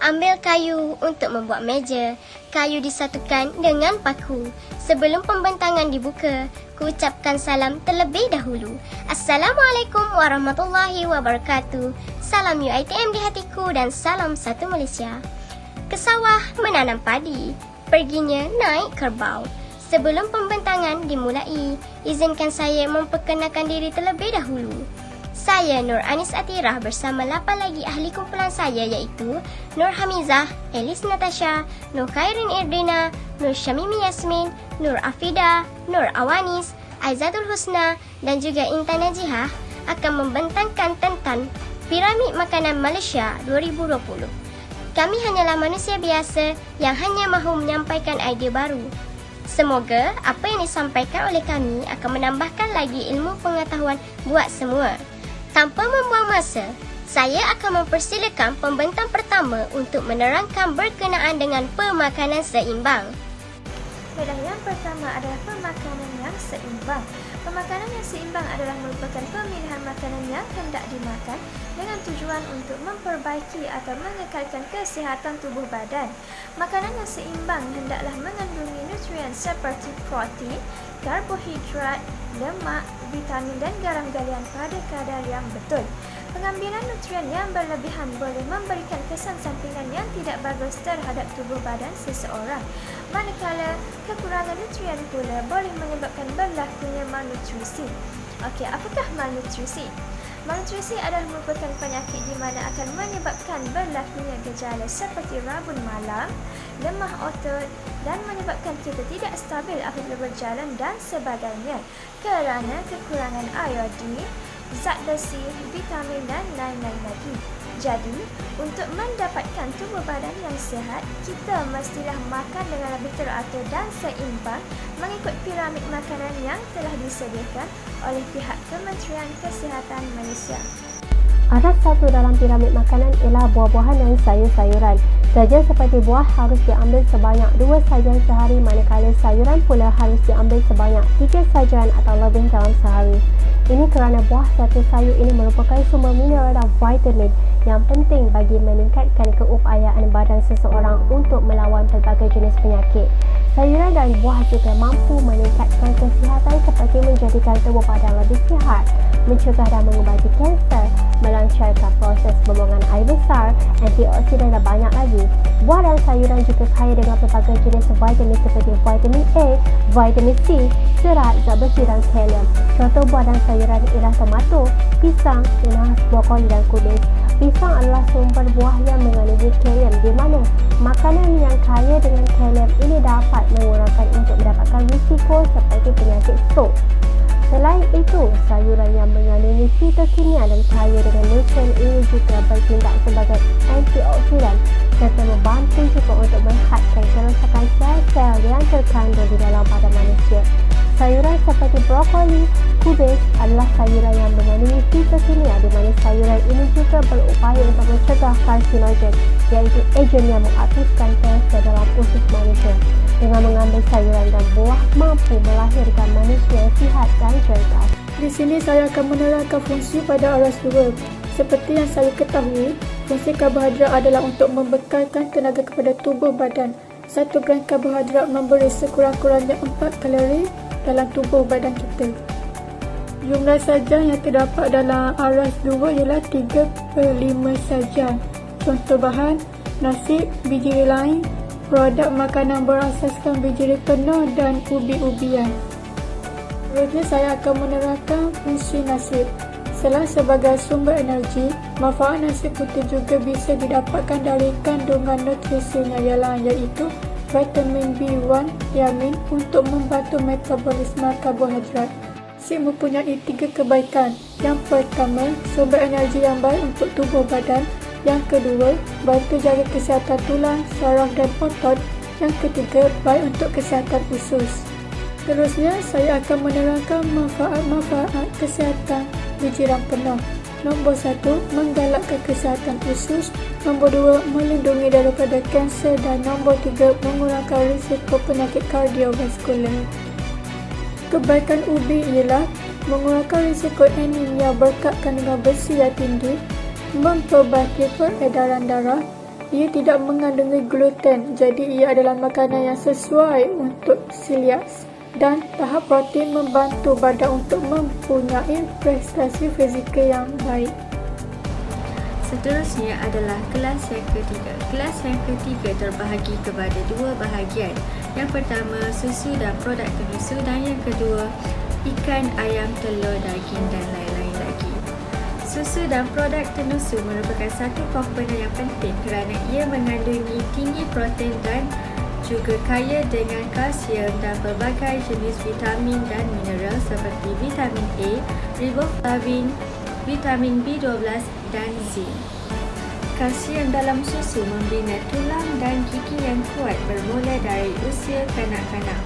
Ambil kayu untuk membuat meja. Kayu disatukan dengan paku. Sebelum pembentangan dibuka, kuucapkan salam terlebih dahulu. Assalamualaikum warahmatullahi wabarakatuh. Salam UiTM di hatiku dan salam satu Malaysia. Ke sawah menanam padi, perginya naik kerbau. Sebelum pembentangan dimulai, izinkan saya memperkenalkan diri terlebih dahulu. Saya Nur Anis Atirah bersama 8 lagi ahli kumpulan saya iaitu Nur Hamizah, Elis Natasha, Nur Khairin Irdina, Nur Syamimi Yasmin, Nur Afida, Nur Awanis, Aizatul Husna dan juga Intan Najihah akan membentangkan tentang Piramid Makanan Malaysia 2020. Kami hanyalah manusia biasa yang hanya mahu menyampaikan idea baru. Semoga apa yang disampaikan oleh kami akan menambahkan lagi ilmu pengetahuan buat semua. Tanpa membuang masa, saya akan mempersilakan pembentang pertama untuk menerangkan berkenaan dengan pemakanan seimbang. Faedah yang pertama adalah pemakanan yang seimbang. Pemakanan yang seimbang adalah merupakan pemilihan makanan yang hendak dimakan dengan tujuan untuk memperbaiki atau mengekalkan kesihatan tubuh badan. Makanan yang seimbang hendaklah mengandungi nutrien seperti protein, karbohidrat, lemak, vitamin dan garam galian pada kadar yang betul. Pengambilan nutrien yang berlebihan boleh memberikan kesan sampingan yang tidak bagus terhadap tubuh badan seseorang. Manakala kekurangan nutrien pula boleh menyebabkan berlakunya malnutrisi. Okey, apakah malnutrisi? Malnutrisi adalah merupakan penyakit di mana akan menyebabkan berlakunya gejala seperti rabun malam, lemah otot dan menyebabkan kita tidak stabil apabila berjalan dan sebagainya kerana kekurangan iodin, zat besi, vitamin dan lain-lain lagi. Jadi, untuk mendapatkan tubuh badan yang sihat, kita mestilah makan dengan lebih teratur dan seimbang mengikut piramid makanan yang telah disediakan oleh pihak Kementerian Kesihatan Malaysia. Aras satu dalam piramid makanan ialah buah-buahan dan sayur-sayuran. Sajian seperti buah harus diambil sebanyak 2 sajian sehari, manakala sayuran pula harus diambil sebanyak 3 sajian atau lebih dalam sehari. Ini kerana buah serta sayur ini merupakan sumber mineral dan vitamin yang penting bagi meningkatkan keupayaan badan seseorang untuk melawan pelbagai jenis penyakit. Sayuran dan buah juga mampu meningkatkan kesihatan seperti menjadikan tubuh badan lebih sihat, mencegah dan mengubati kanser, melancarkan proses pembuangan air besar, antioksidan dan banyak lagi. Buah dan sayuran juga kaya dengan pelbagai jenis vitamin seperti vitamin A, vitamin C, serat, zat besi dan kalium. Contoh buah dan sayuran ialah tomato, pisang, nanas, brokoli dan kubis. Pisang adalah sumber buah yang mengandungi kalium, di mana makanan yang kaya dengan kalium ini dapat mengurangkan untuk mendapatkan risiko seperti penyakit stroke. Selain itu, sayuran yang mengandungi fitokimia dan kaya dengan nutrien ini juga bertindak sebagai antioksidan serta membantu juga untuk menghadkan kerosakan sel-sel yang terkandung di dalam badan manusia. Sayuran seperti brokoli, kubis adalah sayuran yang mengandungi fitokimia, di mana sayuran ini juga berupaya untuk mencegah karsinogen, iaitu agen yang mengaktifkan kanser dalam usus manusia. Dengan mengambil sayuran dan buah mampu melahirkan manusia yang sihat dan cerdas. Di sini saya akan menerangkan fungsi pada aras 2. Seperti yang saya ketahui, fungsi karbohidrat adalah untuk membekalkan tenaga kepada tubuh badan. 1 gram karbohidrat memberi sekurang-kurangnya 4 kalori dalam tubuh badan kita. Jumlah sajian yang terdapat dalam aras 2 ialah 3/5 sajian. Contoh bahan, nasi, biji lain, produk makanan berasaskan biji penuh dan ubi-ubian. Seterusnya saya akan menerangkan fungsi nasi. Selain sebagai sumber energi, manfaat nasi putih juga bisa didapatkan dari kandungan nutrisinya iaitu vitamin B1, thiamin untuk membantu metabolisme karbohidrat. Nasi mempunyai 3 kebaikan. Yang pertama, sumber energi yang baik untuk tubuh badan. Yang kedua, bantu jaga kesihatan tulang, saraf dan otot. Yang ketiga, baik untuk kesihatan usus. Seterusnya, saya akan menerangkan manfaat-manfaat kesihatan biji penuh. Nombor 1, menggalakkan kesihatan usus. Nombor 2, melindungi daripada kanser. Dan nombor 3, mengurangkan risiko penyakit kardiovaskular. Kebaikan ubi ialah mengurangkan risiko anemia berkat kandungan besi yang tinggi, memperbaiki peredaran darah, Ia tidak mengandungi gluten, jadi ia adalah makanan yang sesuai untuk celiac. Dan tahap protein membantu badan untuk mempunyai prestasi fizikal yang baik. Seterusnya adalah kelas yang ketiga. Kelas yang ketiga terbahagi kepada dua bahagian. Yang pertama, susu dan produk penyusu, dan yang kedua, ikan, ayam, telur, daging dan lain-lain lagi. Susu dan produk penyusu merupakan satu komponen yang penting kerana ia mengandungi tinggi protein dan juga kaya dengan kalsium dan pelbagai jenis vitamin dan mineral seperti vitamin A, riboflavin, vitamin B12 dan zinc. Kalsium dalam susu membina tulang dan gigi yang kuat bermula dari usia kanak-kanak.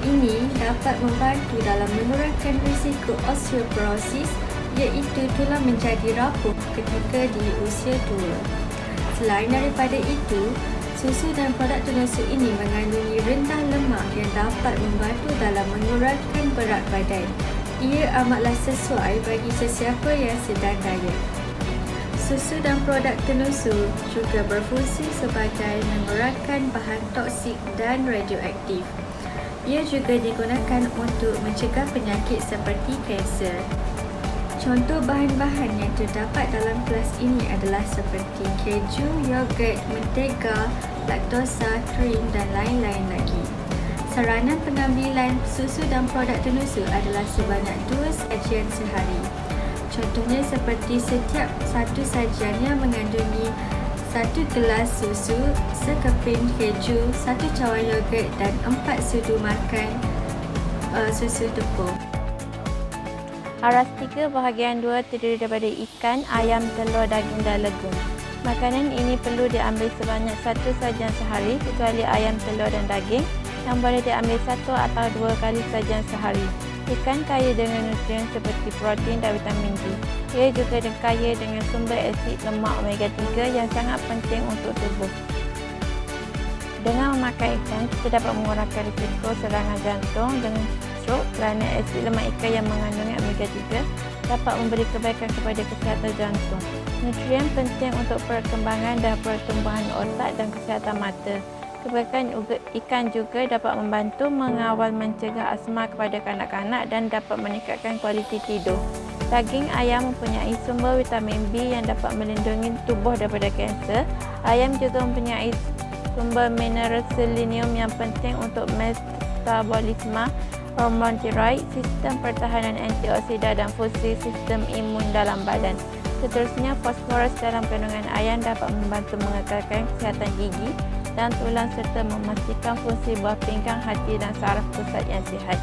Ini dapat membantu dalam mengurangkan risiko osteoporosis, iaitu tulang menjadi rapuh ketika di usia tua. Selain daripada itu, susu dan produk penyusu ini mengandungi rendah lemak yang dapat membantu dalam mengurangkan berat badan. Ia amatlah sesuai bagi sesiapa yang sedang diet. Susu dan produk penyusu juga berfungsi sebagai mengurangkan bahan toksik dan radioaktif. Ia juga digunakan untuk mencegah penyakit seperti kanser. Contoh bahan-bahan yang terdapat dalam kelas ini adalah seperti keju, yogurt, mentega, laktosa, krim dan lain-lain lagi. Saranan pengambilan susu dan produk penyusu adalah sebanyak 2 sajian sehari. Contohnya seperti setiap satu sajian yang mengandungi 1 gelas susu, sekeping keju, 1 cawan yogurt dan 4 sudu makan susu tepung. Aras 3 bahagian 2 terdiri daripada ikan, ayam, telur, daging dan legum. Makanan ini perlu diambil sebanyak 1 sajian sehari kecuali ayam, telur dan daging yang boleh diambil 1 atau 2 kali sajian sehari. Ikan kaya dengan nutrien seperti protein dan vitamin D. Ia juga kaya dengan sumber asid lemak omega 3 yang sangat penting untuk tubuh. Dengan memakan ikan, kita dapat mengurangkan risiko serangan jantung dengan stroke kerana asid lemak ikan yang mengandungi omega 3 dapat memberi kebaikan kepada kesihatan jantung. Nutrien penting untuk perkembangan dan pertumbuhan otak dan kesihatan mata. Kebaikan ikan juga dapat membantu mengawal mencegah asma kepada kanak-kanak dan dapat meningkatkan kualiti tidur. Daging ayam mempunyai sumber vitamin B yang dapat melindungi tubuh daripada kanser. Ayam juga mempunyai sumber mineral selenium yang penting untuk metabolisme hormon tiroid, sistem pertahanan antioksidan dan fungsi sistem imun dalam badan. Seterusnya, fosforus dalam kandungan ayam dapat membantu mengekalkan kesihatan gigi dan tulang serta memastikan fungsi buah pinggang, hati dan saraf pusat yang sihat.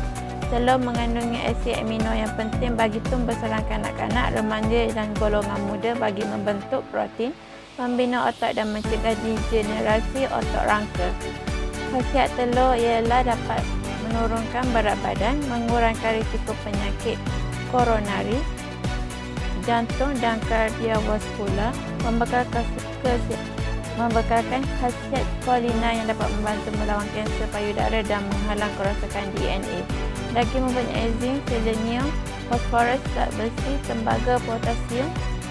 Telur mengandungi asid amino yang penting bagi tumbuh sarang kanak-kanak, remaja dan golongan muda bagi membentuk protein, membina otak dan mencegah degenerasi otak rangka. Khasiat telur ialah dapat menurunkan berat badan, mengurangkan risiko penyakit koronari, jantung dan kardiovaskular, membekalkan khasiat kolina yang dapat membantu melawan kanser payudara dan menghalang kerosakan DNA. Daging mempunyai zinc, selenium, fosforus, zat besi, tembaga, potasium,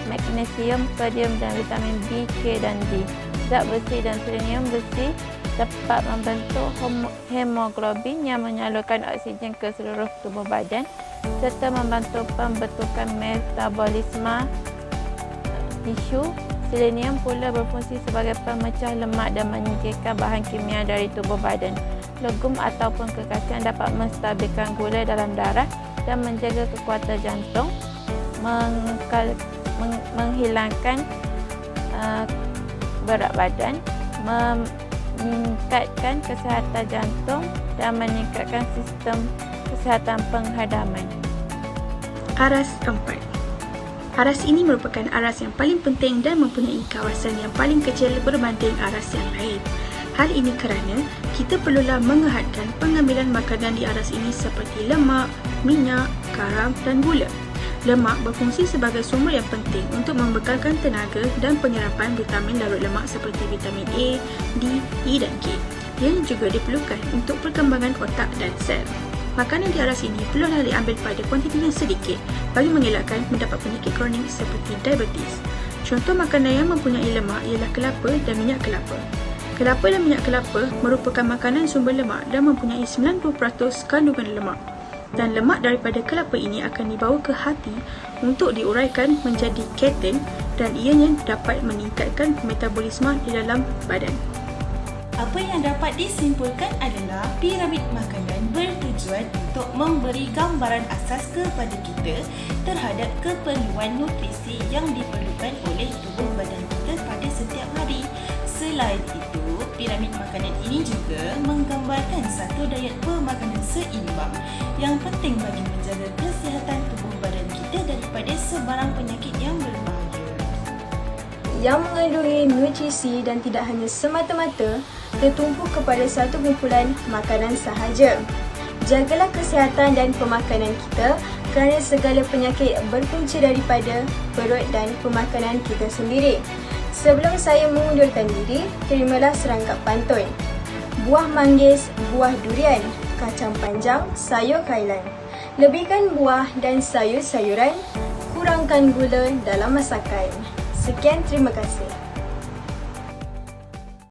magnesium, sodium dan vitamin B, K dan D. Zat besi dan selenium besi dapat membentuk hemoglobin yang menyalurkan oksigen ke seluruh tubuh badan serta membantu pembentukan metabolisme tisu. Selenium pula berfungsi sebagai pemecah lemak dan menyingkirkan bahan kimia dari tubuh badan. Legum ataupun kekasian dapat menstabilkan gula dalam darah dan menjaga kekuatan jantung, menghilangkan berat badan, meningkatkan kesihatan jantung dan meningkatkan sistem kesihatan penghadaman. Aras 4. Aras ini merupakan aras yang paling penting dan mempunyai kawasan yang paling kecil berbanding aras yang lain. Hal ini kerana kita perlulah menghadkan pengambilan makanan di aras ini seperti lemak, minyak, garam dan gula. Lemak berfungsi sebagai sumber yang penting untuk membekalkan tenaga dan penyerapan vitamin larut lemak seperti vitamin A, D, E dan K yang juga diperlukan untuk perkembangan otak dan sel. Makanan di aras ini perlulah diambil pada kuantiti yang sedikit bagi mengelakkan mendapat penyakit kronik seperti diabetes. Contoh makanan yang mempunyai lemak ialah kelapa dan minyak kelapa. Kelapa dan minyak kelapa merupakan makanan sumber lemak dan mempunyai 90% kandungan lemak. Dan lemak daripada kelapa ini akan dibawa ke hati untuk diuraikan menjadi ketogen dan ianya dapat meningkatkan metabolisme di dalam badan. Apa yang dapat disimpulkan adalah piramid makanan bertujuan untuk memberi gambaran asas kepada kita terhadap keperluan nutrisi yang diperlukan oleh tubuh badan kita pada setiap hari. Selain itu, piramid makanan ini juga menggambarkan satu diet pemakanan seimbang yang penting bagi menjaga kesihatan tubuh badan kita daripada sebarang penyakit yang berbahaya. Yang mengandungi nutrisi dan tidak hanya semata-mata tertumpu kepada satu kumpulan makanan sahaja. Jagalah kesihatan dan pemakanan kita kerana segala penyakit berpunca daripada perut dan pemakanan kita sendiri. Sebelum saya mengundurkan diri, terimalah serangkap pantun. Buah manggis, buah durian, kacang panjang, sayur kailan. Lebihkan buah dan sayur-sayuran, kurangkan gula dalam masakan. Sekian, terima kasih.